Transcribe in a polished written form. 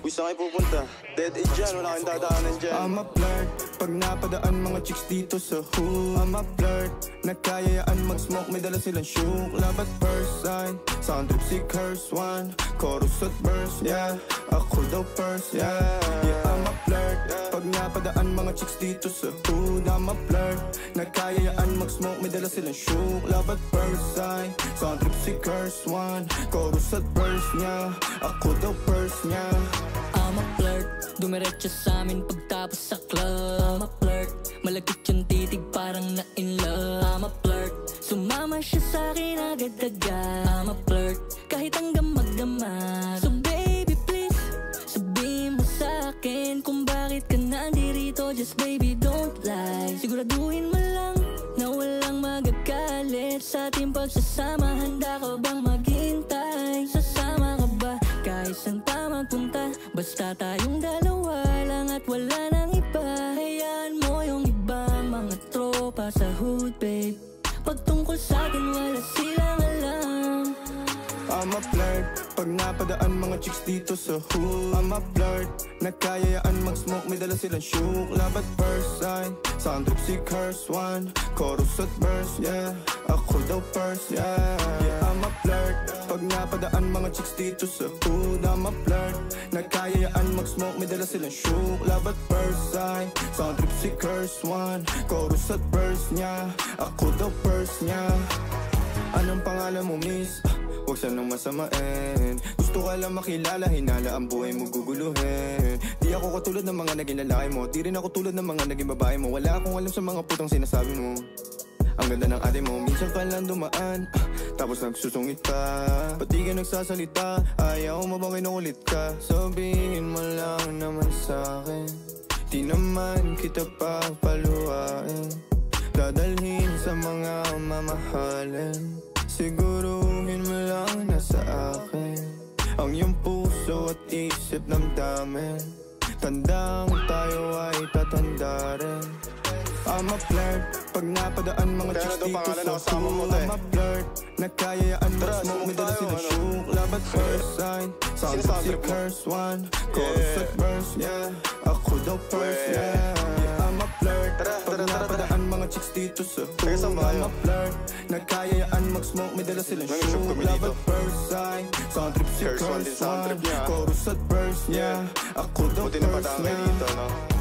Uy, saan kayo pupunta? Dead end dyan, wala kang dadaanan dyan. I'm a flirt, pag napadaan mga chicks dito sa hood. I'm a flirt, nagkayayaan mag-smoke, may dala silang shook. Love at first sight, sound trip si curse one. Chorus at verse, yeah, ako daw first, yeah. Yeah, I'm a flirt, pag napadaan mga chicks dito sa hood. I'm a flirt, nagkayayaan mag-smoke, may dala silang shook. Love at first sight, sound trip si curse one. Chorus at verse niya, ako daw first niya. I'm a flirt, dumiretso sa amin pagtapos sa club. I'm a flirt, malagkit yung titig parang na-in love. I'm a flirt, sumama siya sa'kin agad-agad. I'm a flirt, kahit hanggang magdamag. So baby please, sabihin mo sa'kin kung bakit ka nandirito. Just baby don't lie, siguraduhin mo lang na walang magagalit sa ating pagsasama. Handa ka bang maghintay? Sasama ka ba kahit saan pa magpunta? Basta tayong dalawa lang at wala nang iba. Hayaan mo yung ibang mga tropa sa hood, babe. Pag tungkol sa'kin wala silang alam. I'm a flirt, pag napadaan mga chicks dito sa hood. I'm a flirt, nagkayayaan mag-smoke, may dala silang shook. Love at first sight, sound trip si curse one. Chorus at verse, yeah, ako daw first, yeah. Yeah, I'm a flirt, pag napadaan mga chicks dito sa hood. I'm a flirt, nagkayayaan mag-smoke, may dala silang shook. Love at first sight, sound trip si curse one. Chorus at verse niya, ako daw first niya. Anong pangalan mo, miss? Huwag sanang masamain. Gusto ka lang makilala, hinala ang buhay mo guguluhin. Di ako katulad ng mga naging lalaki mo, di rin ako tulad ng mga naging babae mo. Wala akong alam sa mga putang sinasabi mo. Ang ganda ng ate mo, minsan ka lang dumaan, tapos nagsusungit ka. Ba't di ka nagsasalita? Ayaw mo bang kinukulit ka? Sabihin mo lang naman sa'kin, di naman kita papaluhain. Dadalhin sa mga mamahalin, siguruhin mo lang na sa akin ang iyong puso at isip damdamin. Tandang tayo ay tatanda rin. I'm a flirt, pag napadaan mga chicks dito sa hood. I'm a flirt, nagkayayaan mag-smoke, may dala silang shook. Love at first sight, sound trip si curse one. Chorus at verse, yeah, ako daw first, yeah. I'm a flirt, pag napadaan mga chicks dito sa hood. I'm a flirt, nagkayayaan mag-smoke, may dala silang shook. Love at first sight, sound trip si curse one. Chorus at verse, yeah, ako daw first, yeah.